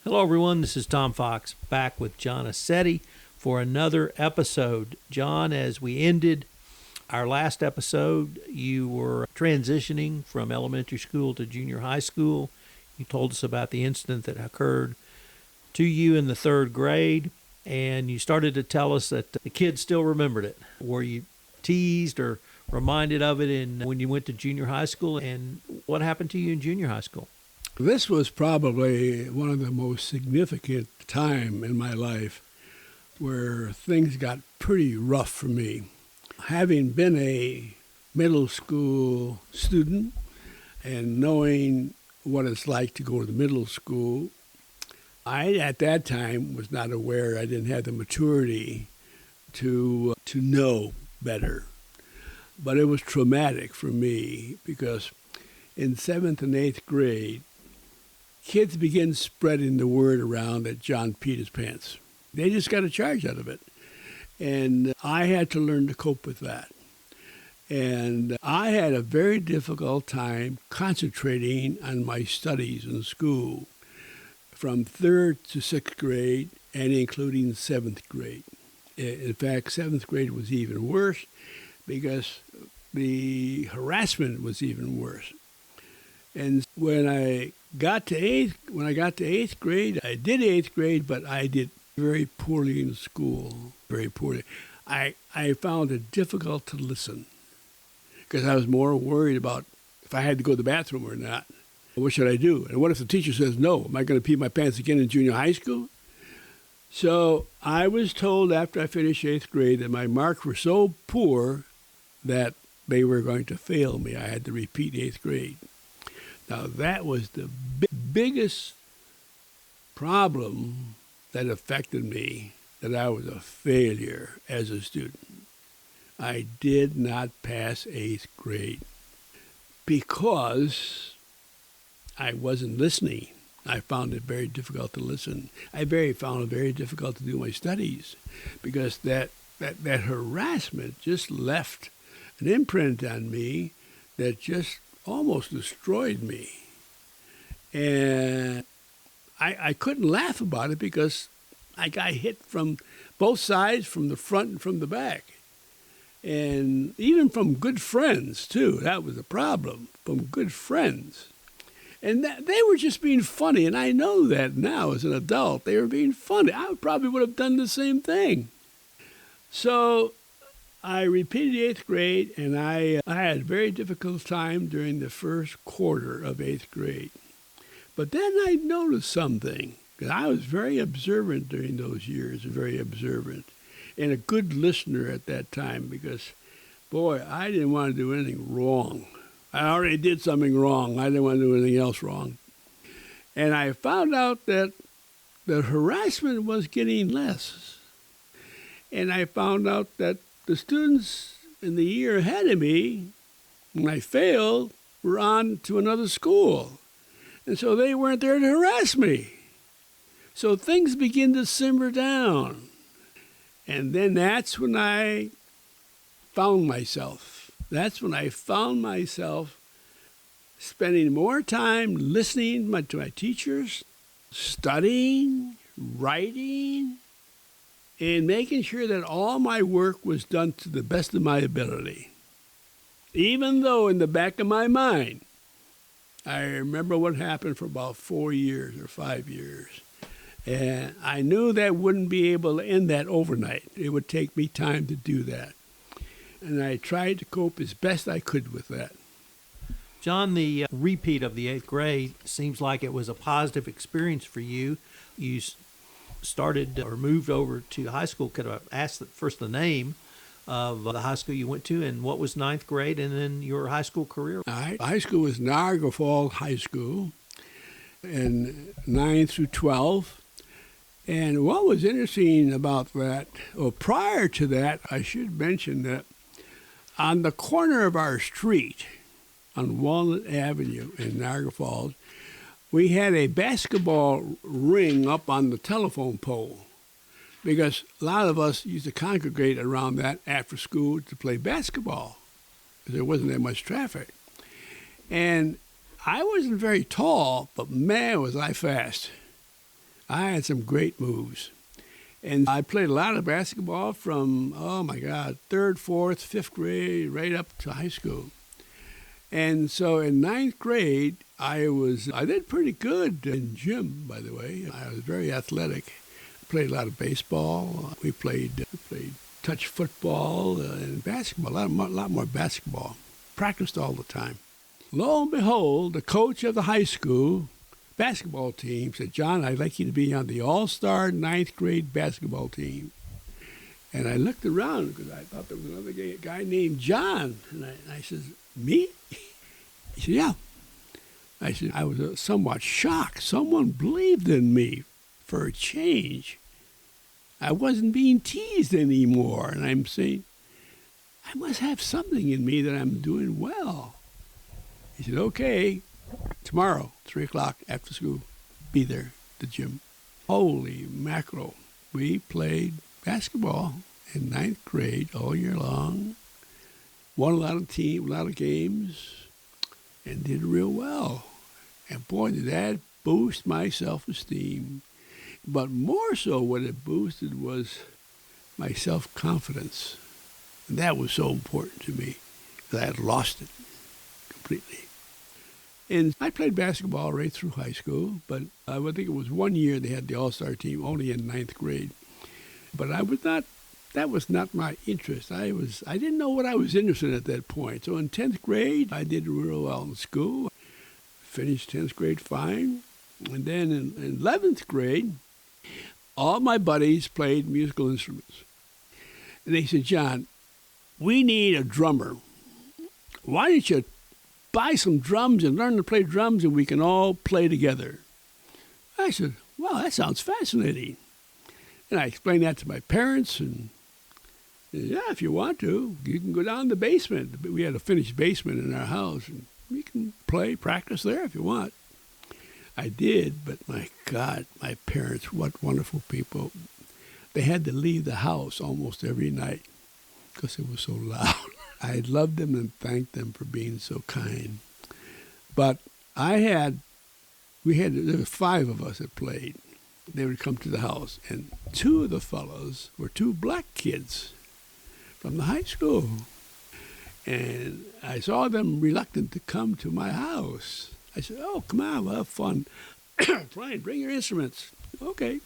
Hello, everyone. This is Tom Fox back with John Aceti for another episode. John, as we ended our last episode, you were transitioning from elementary school to junior high school. You told us about the incident that occurred to you in the third grade, and you started to tell us that the kids still remembered it. Were you teased or reminded of it when you went to junior high school, and what happened to you in junior high school? This was probably one of the most significant time in my life where things got pretty rough for me. Having been a middle school student and knowing what it's like to go to the middle school, I at that time was not aware. I didn't have the maturity to know better. But it was traumatic for me because in 7th and 8th grade, kids began spreading the word around that John peed his pants. They just got a charge out of it. And I had to learn to cope with that. And I had a very difficult time concentrating on my studies in school from 3rd to 6th grade and including 7th grade. In fact, 7th grade was even worse because the harassment was even worse. And when I got to 8th grade, I did 8th grade, but I did very poorly in school, very poorly. I found it difficult to listen because I was more worried about if I had to go to the bathroom or not. What should I do? And what if the teacher says no? Am I going to pee my pants again in junior high school? So I was told after I finished 8th grade that my marks were so poor that they were going to fail me. I had to repeat 8th grade. Now, that was the biggest problem that affected me, that I was a failure as a student. I did not pass 8th grade because I wasn't listening. I found it very difficult to listen. I found it very difficult to do my studies because that harassment just left an imprint on me that just almost destroyed me. And I couldn't laugh about it because I got hit from both sides, from the front and from the back. And even from good friends, too. That was a problem, from good friends. And they were just being funny, and I know that now as an adult. They were being funny. I probably would have done the same thing. So I repeated 8th grade, and I had a very difficult time during the first quarter of 8th grade. But then I noticed something, because I was very observant during those years, very observant, and a good listener at that time, because, boy, I didn't want to do anything wrong. I already did something wrong. I didn't want to do anything else wrong. And I found out that the harassment was getting less. And I found out that the students in the year ahead of me, when I failed, were on to another school. And so they weren't there to harass me. So things begin to simmer down. And then that's when I found myself. That's when I found myself spending more time listening to my teachers, studying, writing, and making sure that all my work was done to the best of my ability. Even though in the back of my mind, I remember what happened for about 4 years or 5 years. And I knew that wouldn't be able to end that overnight. It would take me time to do that. And I tried to cope as best I could with that. John, the repeat of the 8th grade seems like it was a positive experience for you. You started or moved over to high school. Could I ask first the name of the high school you went to, and what was 9th grade, and then your high school career? All right. High school was Niagara Falls High School, and 9 through 12. And what was interesting about that, prior to that, I should mention that on the corner of our street, on Walnut Avenue in Niagara Falls, we had a basketball ring up on the telephone pole because a lot of us used to congregate around that after school to play basketball because there wasn't that much traffic. And I wasn't very tall, but man, was I fast. I had some great moves. And I played a lot of basketball from, oh my God, 3rd, 4th, 5th grade, right up to high school. And so in 9th grade, I did pretty good in gym, by the way. I was very athletic. I played a lot of baseball. We played touch football and basketball, a lot more basketball. Practiced all the time. Lo and behold, the coach of the high school basketball team said, "John, I'd like you to be on the all-star 9th grade basketball team." And I looked around because I thought there was another guy named John. And I said, "Me?" He said, "Yeah." I said, I was somewhat shocked. Someone believed in me for a change. I wasn't being teased anymore. And I'm saying, I must have something in me that I'm doing well. He said, "Okay, tomorrow, 3 o'clock after school, be there at the gym." Holy mackerel. We played basketball in 9th grade all year long, won a lot of games, and did real well. And boy, did that boost my self-esteem. But more so what it boosted was my self-confidence. And that was so important to me because I had lost it completely. And I played basketball right through high school, but I would think it was 1 year they had the all-star team, only in 9th grade. But that was not my interest. I didn't know what I was interested in at that point. So in 10th grade, I did real well in school. Finished 10th grade fine. And then in 11th grade, all my buddies played musical instruments. And they said, "John, we need a drummer. Why don't you buy some drums and learn to play drums and we can all play together?" I said, "Wow, that sounds fascinating." And I explained that to my parents, and "Yeah, if you want to, you can go down the basement." We had a finished basement in our house, and you can practice there if you want. I did, but my God, my parents, what wonderful people. They had to leave the house almost every night because it was so loud. I loved them and thanked them for being so kind. But there were 5 of us that played. They would come to the house, and 2 of the fellows were 2 black kids from the high school. And I saw them reluctant to come to my house. I said, "Oh, come on, we'll have fun. Fine, bring your instruments." Okay.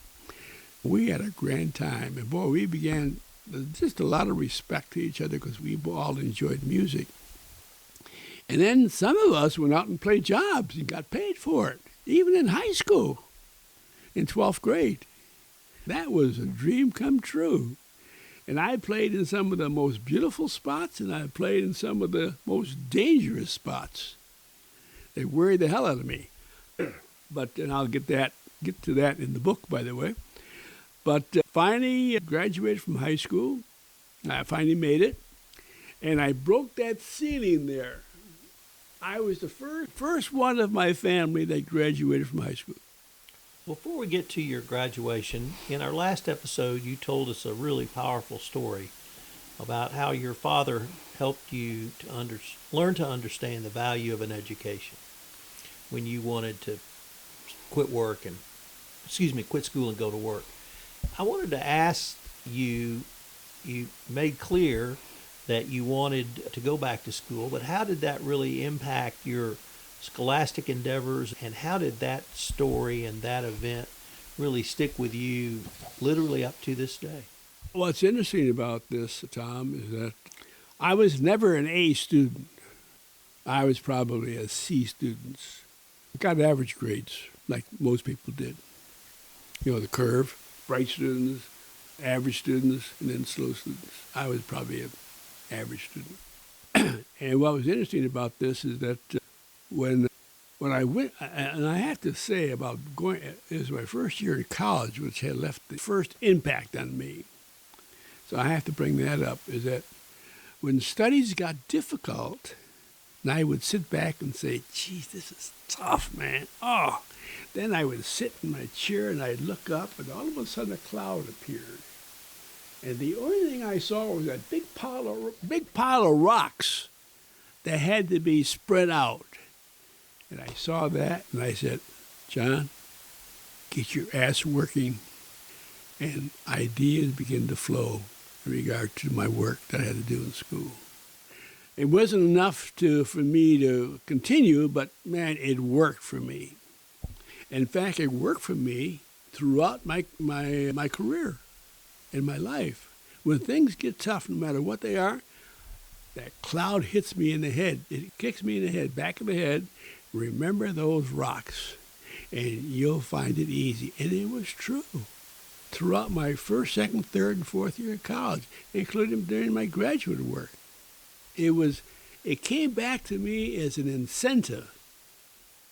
We had a grand time. And boy, we began just a lot of respect to each other because we all enjoyed music. And then some of us went out and played jobs and got paid for it, even in high school, in 12th grade. That was a dream come true. And I played in some of the most beautiful spots, and I played in some of the most dangerous spots. They worried the hell out of me. And I'll get to that in the book, by the way. But finally graduated from high school. I finally made it. And I broke that ceiling there. I was the first one of my family that graduated from high school. Before we get to your graduation, in our last episode, you told us a really powerful story about how your father helped you to learn to understand the value of an education when you wanted to quit school and go to work. I wanted to ask you made clear that you wanted to go back to school, but how did that really impact your scholastic endeavors, and how did that story and that event really stick with you literally up to this day? What's interesting about this, Tom, is that I was never an A student. I was probably a C student. I got average grades, like most people did. You know, the curve, bright students, average students, and then slow students. I was probably an average student. And what was interesting about this is that when I went, and I have to say about going, it was my first year in college, which had left the first impact on me. So I have to bring that up, is that when studies got difficult, and I would sit back and say, "Geez, this is tough, man. Oh." Then I would sit in my chair and I'd look up, and all of a sudden a cloud appeared. And the only thing I saw was a big pile of rocks that had to be spread out. And I saw that, and I said, "John, get your ass working, and ideas begin to flow in regard to my work that I had to do in school. It wasn't enough for me to continue, but man, it worked for me. In fact, it worked for me throughout my career and my life. When things get tough, no matter what they are, that cloud hits me in the head. It kicks me in the head, back of the head. Remember those rocks, and you'll find it easy. And it was true throughout my first, second, third, and fourth year of college, including during my graduate work. It came back to me as an incentive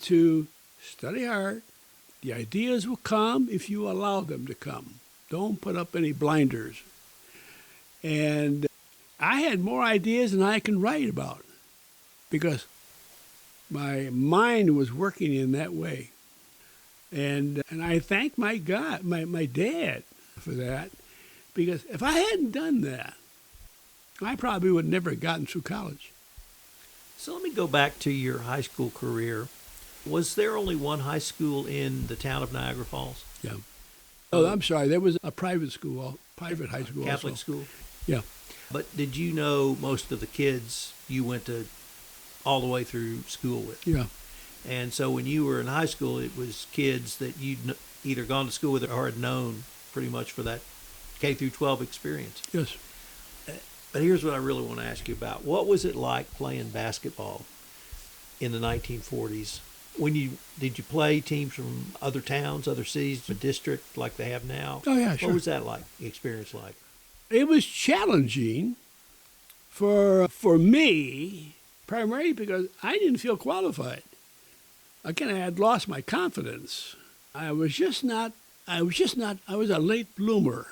to study hard. The ideas will come if you allow them to come. Don't put up any blinders. And I had more ideas than I can write about because my mind was working in that way. And I thank my God, my dad for that, because if I hadn't done that, I probably would never have gotten through college. So let me go back to your high school career. Was there only one high school in the town of Niagara Falls? Yeah. Oh, I'm sorry. There was a private school, private high school Catholic also. school? Yeah. But did you know most of the kids you went to all the way through school with? Yeah. And so when you were in high school, it was kids that you'd either gone to school with or had known pretty much for that K through 12 experience. Yes. But here's what I really want to ask you about. What was it like playing basketball in the 1940s? Did you play teams from other towns, other cities, a district like they have now? Oh, yeah, sure. What was that like, the experience like? It was challenging for me, primarily because I didn't feel qualified. Again, I had lost my confidence. I was a late bloomer.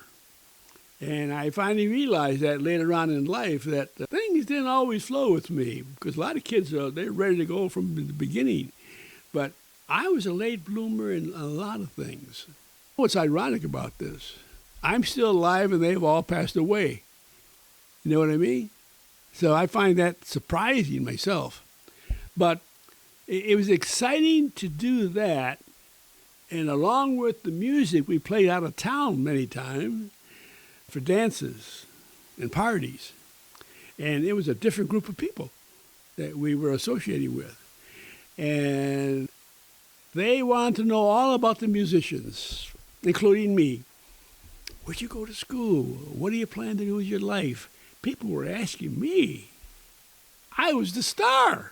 And I finally realized that later on in life that things didn't always flow with me because a lot of kids, they're ready to go from the beginning. But I was a late bloomer in a lot of things. What's ironic about this? I'm still alive and they've all passed away. You know what I mean? So I find that surprising myself. But it was exciting to do that. And along with the music, we played out of town many times for dances and parties. And it was a different group of people that we were associating with. And they wanted to know all about the musicians, including me. Where'd you go to school? What do you plan to do with your life? People were asking me. I was the star.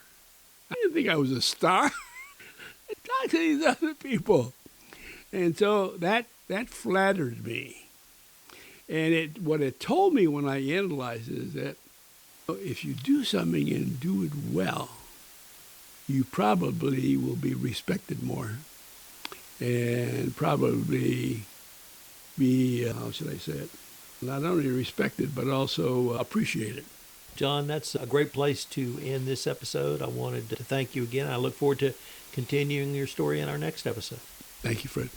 I didn't think I was a star. I talked to these other people. And so that flattered me. And what it told me when I analyzed it is that if you do something and do it well, you probably will be respected more and probably be, how should I say it, not only respected but also appreciated. John, that's a great place to end this episode. I wanted to thank you again. I look forward to continuing your story in our next episode. Thank you, Fred.